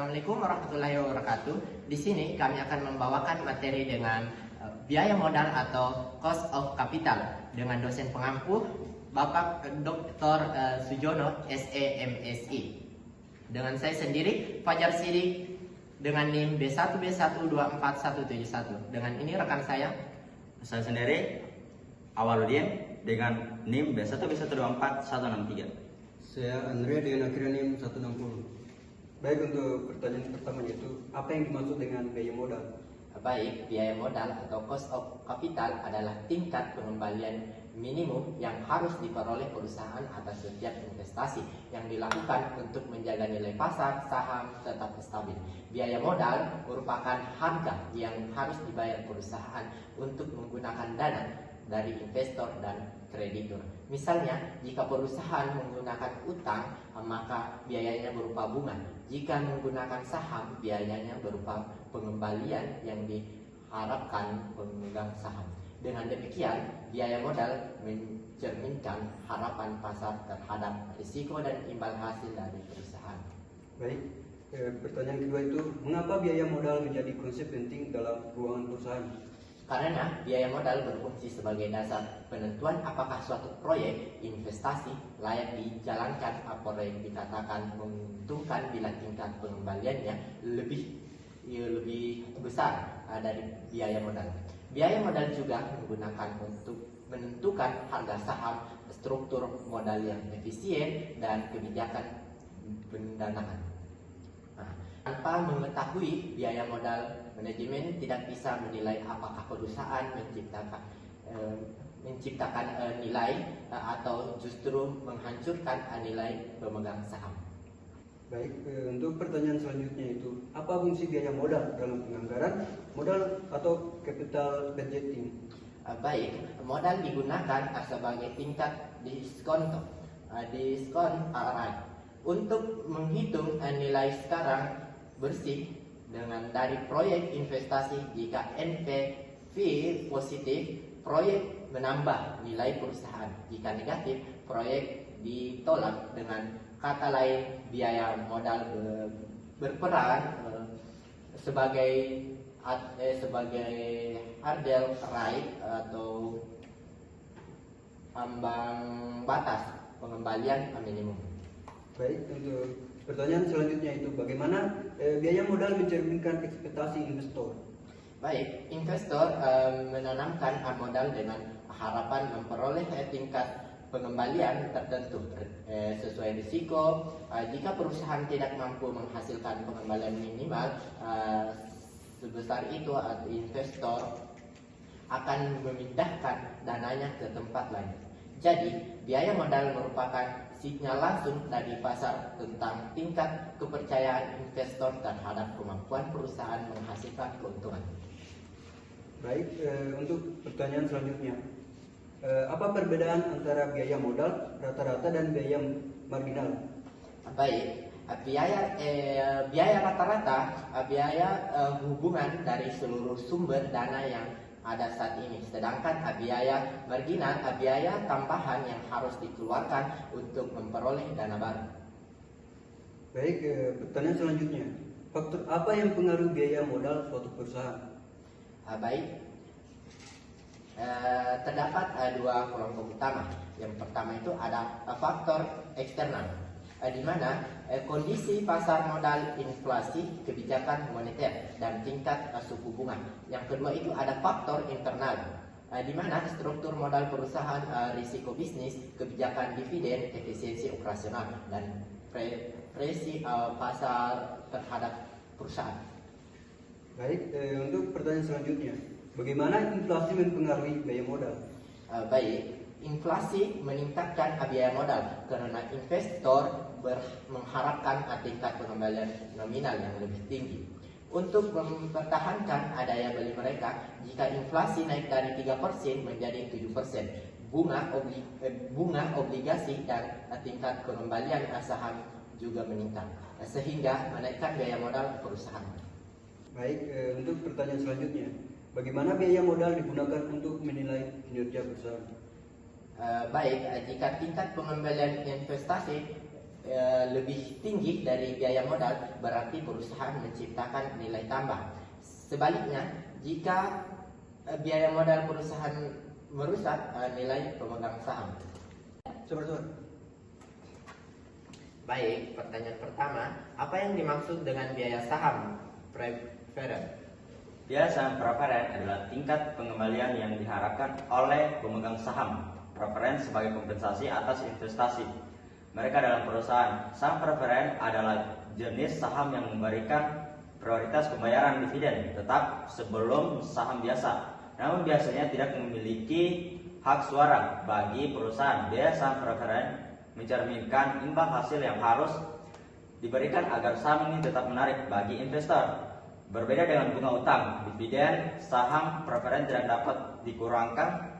Assalamualaikum warahmatullahi wabarakatuh. Di sini kami akan membawakan materi dengan biaya modal atau cost of capital dengan dosen pengampu Bapak Dr. Sujono SEMSI. Dengan saya sendiri Fajar Sidik dengan NIM B1B1241171. Dengan ini rekan saya sendiri Awaludin dengan NIM B1B1241163. Saya Andrea dengan akhirnya NIM 160. Baik, untuk pertanyaan pertama yaitu apa yang dimaksud dengan biaya modal? Baik, biaya modal atau cost of capital adalah tingkat pengembalian minimum yang harus diperoleh perusahaan atas setiap investasi yang dilakukan untuk menjaga nilai pasar saham tetap stabil. Biaya modal merupakan harga yang harus dibayar perusahaan untuk menggunakan dana dari investor dan kreditur. Misalnya, jika perusahaan menggunakan utang, maka biayanya berupa bunga. Jika menggunakan saham, biayanya berupa pengembalian yang diharapkan pemegang saham. Dengan demikian, biaya modal mencerminkan harapan pasar terhadap risiko dan imbal hasil dari perusahaan. Baik, pertanyaan kedua itu mengapa biaya modal menjadi konsep penting dalam keuangan perusahaan? Karena biaya modal berfungsi sebagai dasar penentuan apakah suatu proyek investasi layak dijalankan atau yang dikatakan menguntungkan bila tingkat pengembaliannya lebih besar dari biaya modal. Biaya modal juga menggunakan untuk menentukan harga saham, struktur modal yang efisien, dan kebijakan pendanaan. Tanpa mengetahui biaya modal, manajemen tidak bisa menilai apakah perusahaan menciptakan nilai atau justru menghancurkan nilai pemegang saham. Baik, untuk pertanyaan selanjutnya itu apa fungsi biaya modal dalam penganggaran modal atau capital budgeting? Baik, modal digunakan sebagai tingkat diskon array untuk menghitung nilai sekarang bersih dengan dari proyek investasi. Jika NPV positif, proyek menambah nilai perusahaan. Jika negatif, proyek ditolak. Dengan kata lain, biaya modal berperan sebagai hurdle rate atau ambang batas pengembalian minimum. Baik, untuk pertanyaan selanjutnya itu bagaimana biaya modal mencerminkan ekspektasi investor? Baik, investor menanamkan modal dengan harapan memperoleh tingkat pengembalian tertentu sesuai risiko. Jika perusahaan tidak mampu menghasilkan pengembalian minimal sebesar itu, investor akan memindahkan dananya ke tempat lain. Jadi, biaya modal merupakan sinyal langsung dari pasar tentang tingkat kepercayaan investor terhadap kemampuan perusahaan menghasilkan keuntungan. Baik, untuk pertanyaan selanjutnya, apa perbedaan antara biaya modal rata-rata dan biaya marginal? Baik, biaya rata-rata biaya hubungan dari seluruh sumber dana yang ada saat ini, sedangkan biaya marginal biaya tambahan yang harus dikeluarkan untuk memperoleh dana baru. Baik, pertanyaan selanjutnya, faktor apa yang mempengaruhi biaya modal suatu perusahaan? Baik, terdapat dua kelompok utama. Yang pertama itu ada faktor eksternal, di mana kondisi pasar modal, inflasi, kebijakan moneter, dan tingkat suku bunga. Yang kedua itu ada faktor internal, di mana struktur modal perusahaan, risiko bisnis, kebijakan dividen, efisiensi operasional, dan presi pasar terhadap perusahaan. Baik, untuk pertanyaan selanjutnya, bagaimana inflasi mempengaruhi biaya modal? Baik, inflasi meningkatkan biaya modal karena investor mengharapkan tingkat pengembalian nominal yang lebih tinggi. Untuk mempertahankan daya beli mereka, jika inflasi naik dari 3% menjadi 7%, bunga obligasi dan tingkat pengembalian saham juga meningkat, sehingga menaikkan biaya modal perusahaan. Baik, untuk pertanyaan selanjutnya, bagaimana biaya modal digunakan untuk menilai kinerja perusahaan? Baik, jika tingkat pengembalian investasi lebih tinggi dari biaya modal, berarti perusahaan menciptakan nilai tambah. Sebaliknya, jika biaya modal perusahaan merusak nilai pemegang saham. Sabar. Baik, pertanyaan pertama, apa yang dimaksud dengan biaya saham preferen? Biaya saham preferen adalah tingkat pengembalian yang diharapkan oleh pemegang saham preferen sebagai kompensasi atas investasi mereka dalam perusahaan. Saham preferen adalah jenis saham yang memberikan prioritas pembayaran dividen tetap sebelum saham biasa, namun biasanya tidak memiliki hak suara bagi perusahaan. Biaya saham preferen mencerminkan imbal hasil yang harus diberikan agar saham ini tetap menarik bagi investor. Berbeda dengan bunga utang, dividen saham preferen tidak dapat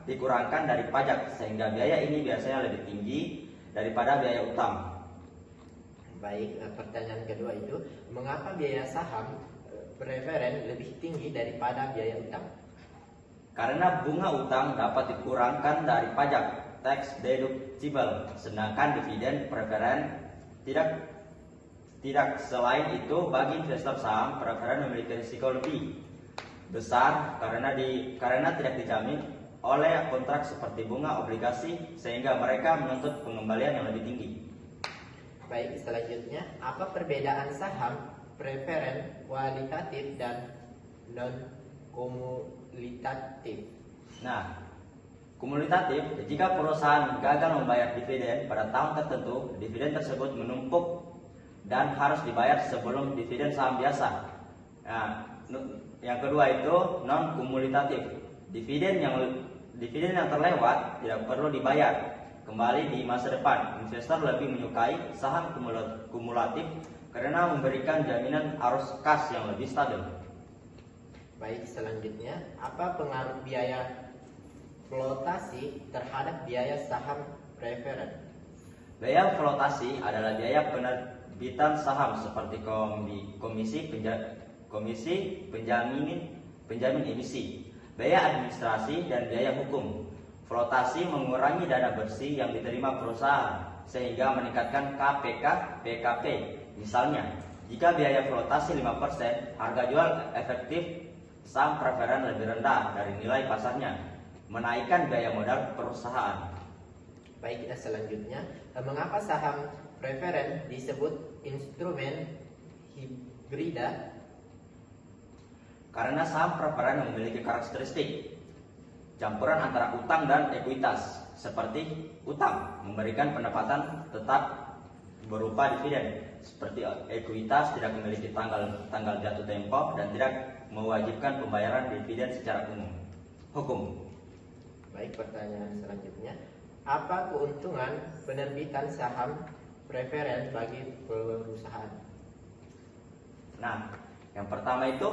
dikurangkan dari pajak, sehingga biaya ini biasanya lebih tinggi daripada biaya utang. Baik, pertanyaan kedua itu, mengapa biaya saham preferen lebih tinggi daripada biaya utang? Karena bunga utang dapat dikurangkan dari pajak tax deductible, sedangkan dividen preferen tidak. Selain itu, bagi investor saham preferen memiliki risiko lebih besar karena tidak dijamin oleh kontrak seperti bunga obligasi, sehingga mereka menuntut pengembalian yang lebih tinggi. Baik, selanjutnya, apa perbedaan saham preferen kualitatif dan non-kumulitatif? Nah, kumulitatif, jika perusahaan gagal membayar dividen pada tahun tertentu, dividen tersebut menumpuk dan harus dibayar sebelum dividen saham biasa. Nah, yang kedua itu non-kumulitatif, dividen yang terlewat tidak perlu dibayar kembali di masa depan. Investor lebih menyukai saham kumulatif karena memberikan jaminan arus kas yang lebih stabil. Baik, selanjutnya, apa pengaruh biaya flotasi terhadap biaya saham preferen? Biaya flotasi adalah biaya penerbitan saham seperti komisi penjamin emisi, biaya administrasi, dan biaya hukum. Flotasi mengurangi dana bersih yang diterima perusahaan sehingga meningkatkan KPK/PKP. Misalnya, jika biaya flotasi 5%, harga jual efektif saham preferen lebih rendah dari nilai pasarnya, menaikkan biaya modal perusahaan. Baik, selanjutnya, mengapa saham preferen disebut instrumen hibrida? Karena saham preferen memiliki karakteristik campuran antara utang dan ekuitas. Seperti utang memberikan pendapatan tetap berupa dividen, seperti ekuitas tidak memiliki tanggal jatuh tempo dan tidak mewajibkan pembayaran dividen secara hukum. Baik, pertanyaan selanjutnya, apa keuntungan penerbitan saham preferen bagi perusahaan? Nah, yang pertama itu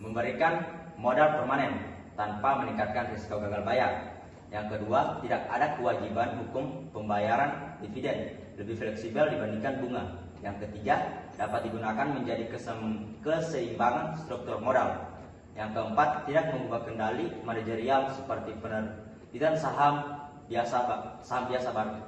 memberikan modal permanen tanpa meningkatkan risiko gagal bayar. Yang kedua, tidak ada kewajiban hukum pembayaran dividen, lebih fleksibel dibandingkan bunga. Yang ketiga, dapat digunakan menjadi keseimbangan struktur modal. Yang keempat, tidak mengubah kendali manajerial seperti penerbitan saham biasa baru.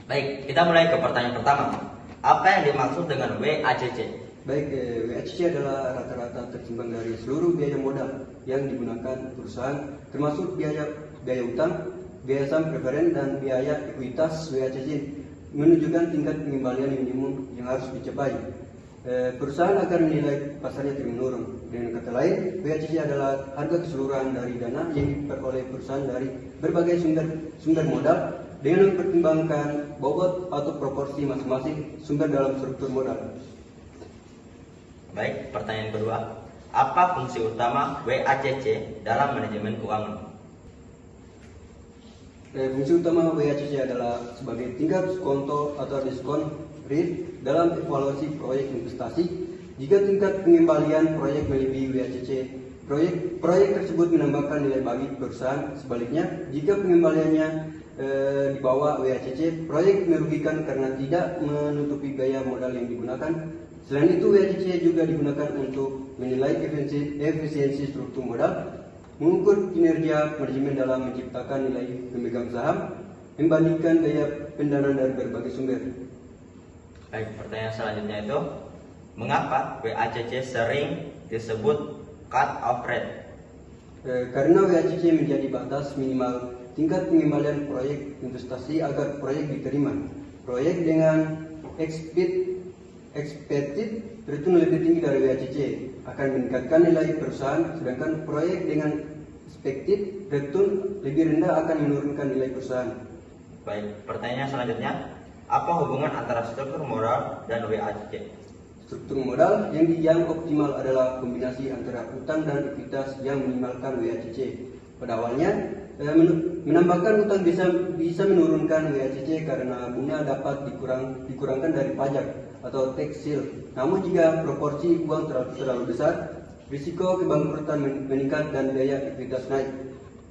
Baik, kita mulai ke pertanyaan pertama. Apa yang dimaksud dengan WACC? Baik, WACC adalah rata-rata tertimbang dari seluruh biaya modal yang digunakan perusahaan, termasuk biaya utang, biaya saham preferen, dan biaya ekuitas. WACC menunjukkan tingkat pengembalian minimum yang harus dicapai perusahaan agar nilai pasarnya terus menurun. Dengan kata lain, WACC adalah harga keseluruhan dari dana yang diperoleh perusahaan dari berbagai sumber modal dengan mempertimbangkan bobot atau proporsi masing-masing sumber dalam struktur modal. Baik, pertanyaan kedua. Apa fungsi utama WACC dalam manajemen keuangan? Fungsi utama WACC adalah sebagai tingkat skonto atau diskon rate dalam evaluasi proyek investasi. Jika tingkat pengembalian proyek melebihi WACC, proyek tersebut menambahkan nilai bagi perusahaan. Sebaliknya, jika pengembaliannya di bawah WACC, proyek merugikan karena tidak menutupi biaya modal yang digunakan. Selain itu, WACC juga digunakan untuk menilai efisiensi struktur modal, mengukur kinerja manajemen dalam menciptakan nilai pemegang saham, membandingkan pendanaan dari berbagai sumber. Baik, pertanyaan selanjutnya itu, mengapa WACC sering disebut cut off rate? Karena WACC menjadi batas minimal tingkat pengembalian proyek investasi agar proyek diterima. Proyek dengan expected return lebih tinggi dari WACC akan meningkatkan nilai perusahaan, sedangkan proyek dengan expected return lebih rendah akan menurunkan nilai perusahaan. Baik, pertanyaan selanjutnya, apa hubungan antara struktur modal dan WACC? Struktur modal yang optimal adalah kombinasi antara utang dan ekuitas yang minimalkan WACC. Pada awalnya, menambahkan utang bisa menurunkan WACC karena bunga dapat dikurangkan dari pajak atau tax shield. Namun jika proporsi uang terlalu besar, risiko kebangkrutan meningkat dan biaya ekuitas naik,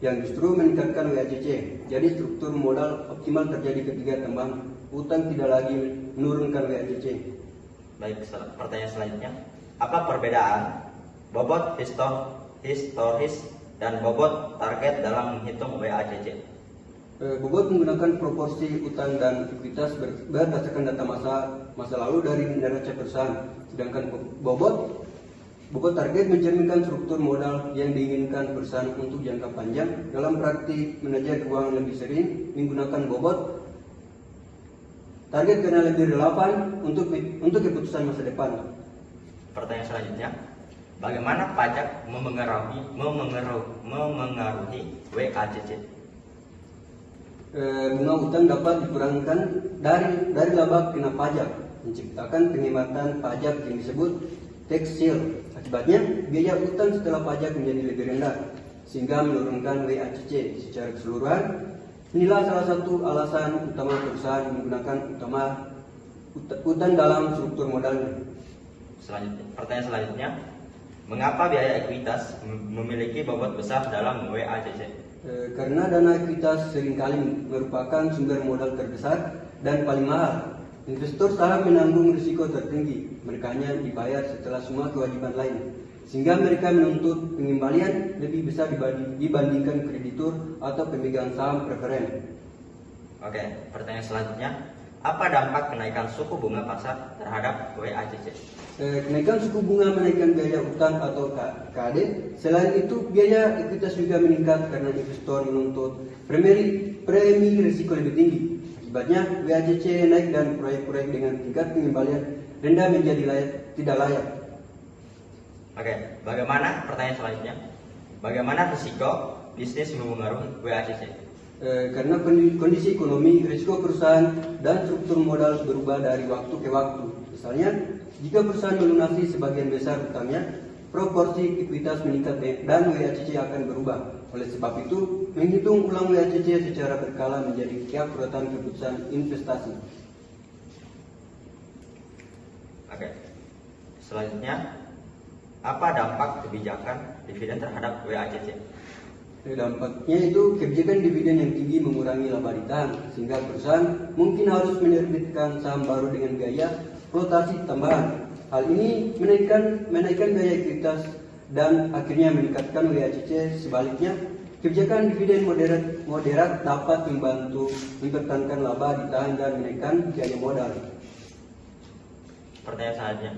yang justru meningkatkan WACC. Jadi struktur modal optimal terjadi ketika tambahan utang tidak lagi menurunkan WACC. Baik, pertanyaan selanjutnya, apa perbedaan bobot historis dan bobot target dalam menghitung WACC? Bobot menggunakan proporsi utang dan ekuitas berdasarkan data masa lalu dari neraca perusahaan, sedangkan bobot target mencerminkan struktur modal yang diinginkan perusahaan untuk jangka panjang. Dalam praktik manajer keuangan lebih sering menggunakan bobot target karena lebih relevan untuk keputusan masa depan. Pertanyaan selanjutnya, bagaimana pajak memengaruhi WACC? Bunga utang dapat dikurangkan dari laba kena pajak, menciptakan penghematan pajak yang disebut tax shield. Akibatnya, biaya utang setelah pajak menjadi lebih rendah, sehingga menurunkan WACC. Secara keseluruhan, inilah salah satu alasan utama perusahaan menggunakan utang dalam struktur modalnya. Pertanyaan selanjutnya, mengapa biaya ekuitas memiliki bobot besar dalam WACC? Karena dana ekuitas seringkali merupakan sumber modal terbesar dan paling mahal. Investor saham menanggung risiko tertinggi, mereka hanya dibayar setelah semua kewajiban lain, sehingga mereka menuntut pengembalian lebih besar dibandingkan kreditur atau pemegang saham preferen. Oke, pertanyaan selanjutnya, apa dampak kenaikan suku bunga pasar terhadap WACC? Kenaikan suku bunga menaikkan biaya utang atau KAD. Selain itu, biaya ekuitas juga meningkat karena investor menuntut premi risiko lebih tinggi. Akibatnya, WACC naik dan proyek-proyek dengan tingkat pengembalian rendah menjadi tidak layak. Oke, pertanyaan selanjutnya, bagaimana risiko bisnis memengaruhi WACC? Karena kondisi ekonomi, risiko perusahaan dan struktur modal berubah dari waktu ke waktu. Misalnya, jika perusahaan melunasi sebagian besar utangnya, proporsi ekuitas meningkat dan WACC akan berubah. Oleh sebab itu, menghitung ulang WACC secara berkala menjadi keakuratan keputusan investasi. Oke, selanjutnya, apa dampak kebijakan dividen terhadap WACC? Dampaknya itu kebijakan dividen yang tinggi mengurangi laba ditahan, sehingga perusahaan mungkin harus menerbitkan saham baru dengan gaya flotasi tambahan. Hal ini menaikkan biaya ekuitas dan akhirnya meningkatkan WACC. Sebaliknya, kebijakan dividen moderat dapat membantu mempertahankan laba ditahan dan menaikkan biaya modal. Pertanyaan selanjutnya,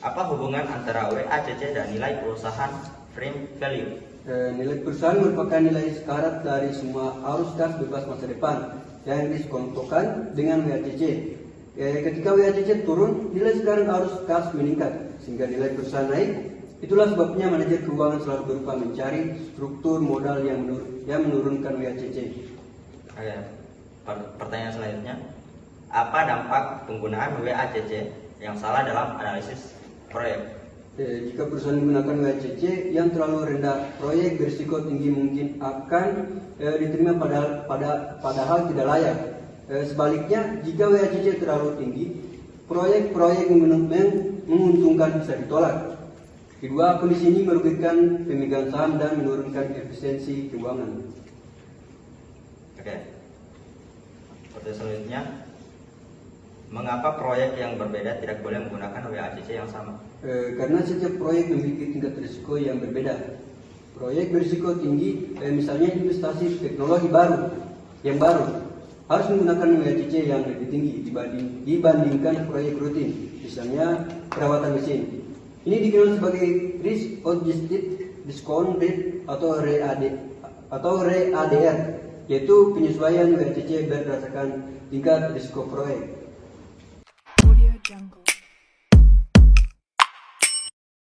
apa hubungan antara WACC dan nilai perusahaan frame value? Nilai perusahaan merupakan nilai sekarat dari semua arus kas bebas masa depan yang diskontokan dengan WACC. Ketika WACC turun, nilai sekarang arus kas meningkat sehingga nilai perusahaan naik. Itulah sebabnya manajer keuangan selalu berupaya mencari struktur modal yang menurunkan WACC. Oke, pertanyaan selanjutnya, apa dampak penggunaan WACC yang salah dalam analisis proyek? Jika perusahaan menggunakan WACC yang terlalu rendah, proyek berisiko tinggi mungkin akan diterima padahal tidak layak. Sebaliknya, jika WACC terlalu tinggi, proyek-proyek menguntungkan bisa ditolak. Kedua kondisi ini merugikan pemegang saham dan menurunkan efisiensi keuangan. Oke. Pertanyaan selanjutnya, mengapa proyek yang berbeda tidak boleh menggunakan WACC yang sama? Karena setiap proyek memiliki tingkat risiko yang berbeda. Proyek berisiko tinggi, misalnya investasi teknologi baru, harus menggunakan WACC yang lebih tinggi dibandingkan proyek rutin, misalnya perawatan mesin. Ini dikenal sebagai risk adjusted discount rate atau RADR, yaitu penyesuaian WACC berdasarkan tingkat risiko proyek. Audio Jungle.